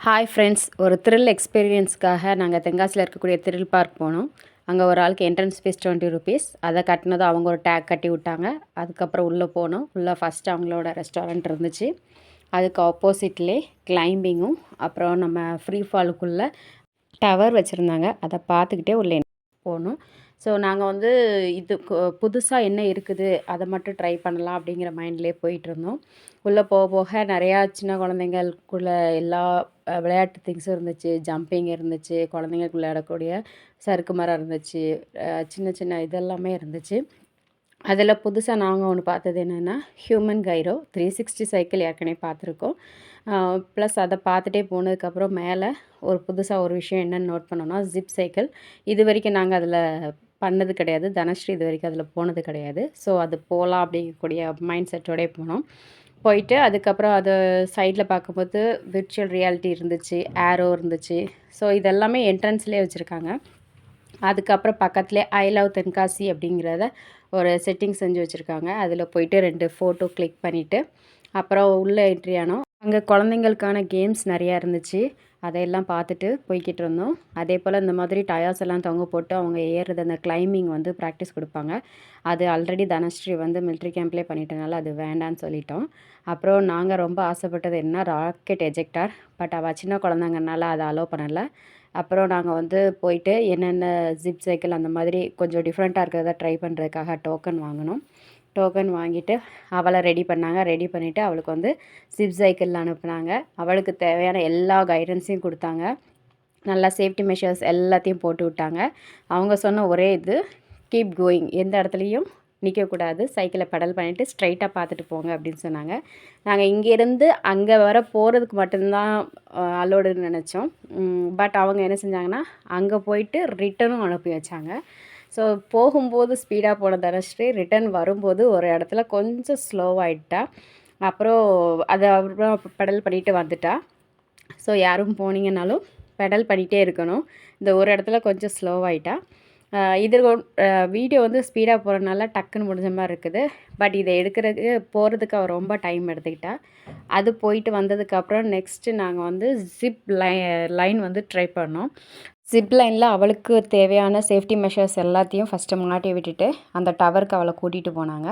Hi friends, ஒரு thrill எக்ஸ்பீரியன்ஸ்க்காக நாங்கள் தென்காசியில் இருக்கக்கூடிய த்ரில் பார்க் போனோம். அங்கே ஒரு ஆளுக்கு என்ட்ரன்ஸ் ஃபீஸ் ₹20. அதை கட்டினதும் அவங்க ஒரு டேக் கட்டி விட்டாங்க. அதுக்கப்புறம் உள்ளே போனோம். உள்ளே ஃபஸ்ட்டு அவங்களோட ரெஸ்டாரண்ட் இருந்துச்சு. அதுக்கு ஆப்போசிட்லேயே கிளைம்பிங்கும் அப்புறம் நம்ம ஃப்ரீ ஃபாலுக்குள்ளே டவர் வச்சுருந்தாங்க. அதை பார்த்துக்கிட்டே உள்ளே போனோம். ஸோ நாங்கள் வந்து இது புதுசாக என்ன இருக்குது அதை மட்டும் ட்ரை பண்ணலாம் அப்படிங்கிற மைண்ட்லேயே போயிட்டுருந்தோம். உள்ளே போக போக நிறையா சின்ன குழந்தைங்களுக்குள்ள எல்லா விளையாட்டு திங்ஸும் இருந்துச்சு. ஜம்பிங் இருந்துச்சு, குழந்தைங்களுக்கு விளையாடக்கூடிய சறுக்கு மரம் இருந்துச்சு, சின்ன சின்ன இதெல்லாமே இருந்துச்சு. அதில் புதுசாக நாங்கள் ஒன்று பார்த்தது என்னென்னா, ஹியூமன் கைரோ 360 சைக்கிள் ஏற்கனவே பார்த்துருக்கோம். ப்ளஸ் அதை பார்த்துட்டே போனதுக்கப்புறம் மேலே ஒரு புதுசாக ஒரு விஷயம் என்னென்னு நோட் பண்ணோன்னா, ஜிப் சைக்கிள். இது வரைக்கும் நாங்கள் அதில் பண்ணது கிடையாது. தனஸ்ரீ இது வரைக்கும் அதில் போனது கிடையாது. ஸோ அது போகலாம் அப்படிங்கக்கூடிய மைண்ட் செட்டோடே போனோம். போயிட்டு அதுக்கப்புறம் அது சைடில் பார்க்கும்போது விர்ச்சுவல் ரியாலிட்டி இருந்துச்சு, ஏரோ இருந்துச்சு. ஸோ இதெல்லாமே என்ட்ரன்ஸ்லேயே வச்சுருக்காங்க. அதுக்கப்புறம் பக்கத்துலேயே ஐ லவ் தென்காசி அப்படிங்கிறத ஒரு செட்டிங் செஞ்சு வச்சுருக்காங்க. அதில் போயிட்டு 2 ஃபோட்டோ கிளிக் பண்ணிவிட்டு அப்புறம் உள்ளே என்ட்ரி ஆனோம். அங்கே குழந்தைங்களுக்கான கேம்ஸ் நிறையா இருந்துச்சு. அதையெல்லாம் பார்த்துட்டு போய்கிட்டு இருந்தோம். அதே போல் இந்த மாதிரி டயர்ஸ் எல்லாம் தொங்க போட்டு அவங்க ஏறுறது அந்த கிளைம்பிங் வந்து ப்ராக்டிஸ் கொடுப்பாங்க. அது ஆல்ரெடி தனஸ்ரீ வந்து மிலிட்ரி கேம்ப்லேயே பண்ணிட்டனால அது வேண்டான்னு சொல்லிட்டோம். அப்புறம் நாங்கள் ரொம்ப ஆசைப்பட்டது என்ன, ராக்கெட் எஜெக்டார். பட் அவள் சின்ன குழந்தைங்கனால அதை அலோவ் பண்ணலை. அப்புறம் நாங்கள் வந்து போயிட்டு என்னென்ன ஜிப் சைக்கிள் அந்த மாதிரி கொஞ்சம் டிஃப்ரெண்ட்டாக இருக்கிறத ட்ரை பண்ணுறதுக்காக டோக்கன் வாங்கினோம். டோக்கன் வாங்கிட்டு அவளை ரெடி பண்ணாங்க. ரெடி பண்ணிவிட்டு அவளுக்கு வந்து ஜிப் சைக்கிளில் அனுப்புனாங்க. அவளுக்கு தேவையான எல்லா கைடன்ஸையும் கொடுத்தாங்க. நல்லா சேஃப்டி மெஷர்ஸ் எல்லாத்தையும் போட்டு விட்டாங்க. அவங்க சொன்ன ஒரே இது, கீப் கோயிங், எந்த இடத்துலையும் நிற்கக்கூடாது, சைக்கிளை பெடல் பண்ணிவிட்டு ஸ்ட்ரைட்டாக பார்த்துட்டு போங்க அப்படின்னு சொன்னாங்க. நாங்கள் இங்கேருந்து அங்கே வர போகிறதுக்கு மட்டும்தான் அலோடுன்னு நினச்சோம். பட் அவங்க என்ன செஞ்சாங்கன்னா, அங்கே போயிட்டு ரிட்டனும் அனுப்பி வச்சாங்க. ஸோ போகும்போது ஸ்பீடாக போன தனஸ்ரீ ரிட்டன் வரும்போது ஒரு இடத்துல கொஞ்சம் ஸ்லோவாகிட்டா. அப்புறம் அதை அப்புறம் பெடல் பண்ணிவிட்டு வந்துட்டா. ஸோ யாரும் போனீங்கன்னாலும் பெடல் பண்ணிகிட்டே இருக்கணும். இந்த ஒரு இடத்துல கொஞ்சம் ஸ்லோவாகிட்டா. இது வீடியோ வந்து ஸ்பீடாக போகிறனால டக்குன்னு முடிஞ்ச மாதிரி இருக்குது. பட் இதை எடுக்கிறதுக்கு போகிறதுக்கு அவள் ரொம்ப டைம் எடுத்துக்கிட்டா. அது போயிட்டு வந்ததுக்கப்புறம் நெக்ஸ்ட்டு நாங்கள் வந்து ஜிப் லைன் வந்து ட்ரை பண்ணோம். ஜிப் லைனில் அவளுக்கு தேவையான சேஃப்டி மெஷர்ஸ் எல்லாத்தையும் ஃபஸ்ட்டு மாட்டி விட்டுட்டு அந்த டவருக்கு அவளை கூட்டிகிட்டு போனாங்க.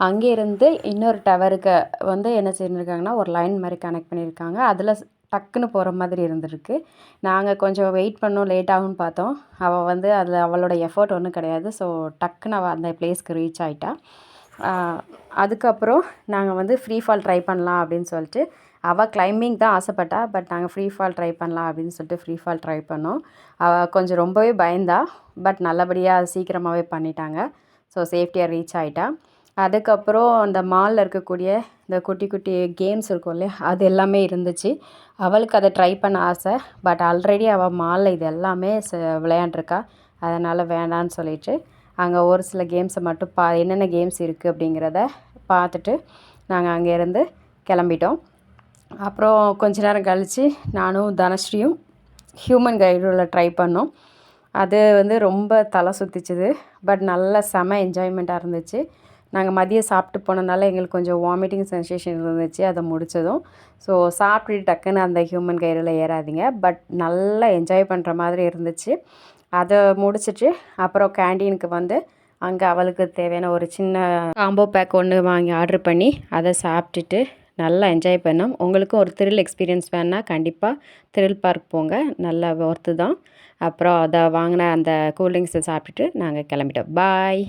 அங்கேருந்து இன்னொரு டவருக்கு வந்து என்ன செஞ்சுருக்காங்கன்னா, ஒரு லைன் மாதிரி கனெக்ட் பண்ணியிருக்காங்க. அதில் டக்குன்னு போகிற மாதிரி இருந்திருக்கு. நாங்கள் கொஞ்சம் வெயிட் பண்ணோம், லேட் ஆகும்னு பார்த்தோம். அவள் வந்து அதில் அவளோட எஃபர்ட் ஒன்றும் கிடையாது. ஸோ டக்குன்னு அவள் அந்த பிளேஸ்க்கு ரீச் ஆகிட்டா. அதுக்கப்புறம் நாங்கள் வந்து ஃப்ரீ ஃபால் ட்ரை பண்ணலாம் அப்படின்னு சொல்லிட்டு, அவள் கிளைம்பிங் தான் ஆசைப்பட்டா. பட் நாங்கள் ஃப்ரீ ஃபால் ட்ரை பண்ணலாம் அப்படின்னு சொல்லிட்டு ஃப்ரீ ஃபால் ட்ரை பண்ணோம். அவள் கொஞ்சம் ரொம்பவே பயந்தா. பட் நல்லபடியாக சீக்கிரமாகவே பண்ணிட்டாங்க. ஸோ சேஃப்டியாக ரீச் ஆகிட்டா. அதுக்கப்புறம் அந்த மாலில் இருக்கக்கூடிய இந்த குட்டி குட்டி கேம்ஸ் இருக்கும் இல்லையா, அது எல்லாமே இருந்துச்சு. அவளுக்கு அதை ட்ரை பண்ண ஆசை. பட் ஆல்ரெடி அவள் மாலில் இது எல்லாமே விளையாண்டுருக்கா. அதனால் வேண்டான்னு சொல்லிட்டு அங்கே ஒரு சில கேம்ஸை மட்டும் என்னென்ன கேம்ஸ் இருக்குது அப்படிங்கிறத பார்த்துட்டு நாங்கள் அங்கேருந்து கிளம்பிட்டோம். அப்புறம் கொஞ்ச நேரம் கழித்து நானும் தனஸ்ரீயும் ஹியூமன் கைரோவில் ட்ரை பண்ணோம். அது வந்து ரொம்ப தலை சுற்றிச்சுது. பட் நல்ல செம என்ஜாய்மெண்ட்டாக இருந்துச்சு. நாங்கள் மதியம் சாப்பிட்டு போனதுனால எங்களுக்கு கொஞ்சம் வாமிட்டிங் சென்சேஷன் இருந்துச்சு அதை முடித்ததும். ஸோ சாப்பிட்டுட்டு டக்குன்னு அந்த ஹியூமன் கைரோவில் ஏறாதீங்க. பட் நல்லா என்ஜாய் பண்ணுற மாதிரி இருந்துச்சு. அதை முடிச்சுட்டு அப்புறம் கேண்டீனுக்கு வந்து அங்கே அவளுக்கு தேவையான ஒரு சின்ன காம்போ பேக் ஒன்று வாங்கி ஆர்டர் பண்ணி அதை சாப்பிட்டுட்டு நல்லா என்ஜாய் பண்ணோம். உங்களுக்கும் ஒரு த்ரில் எக்ஸ்பீரியன்ஸ் வேணுன்னா கண்டிப்பாக த்ரில் பார்க் போங்க, நல்லா ஒர்த்து தான். அப்புறம் அதை வாங்கின அந்த கூல்ட்ரிங்க்ஸை சாப்பிட்டுட்டு நாங்கள் கிளம்பிட்டோம். பாய்.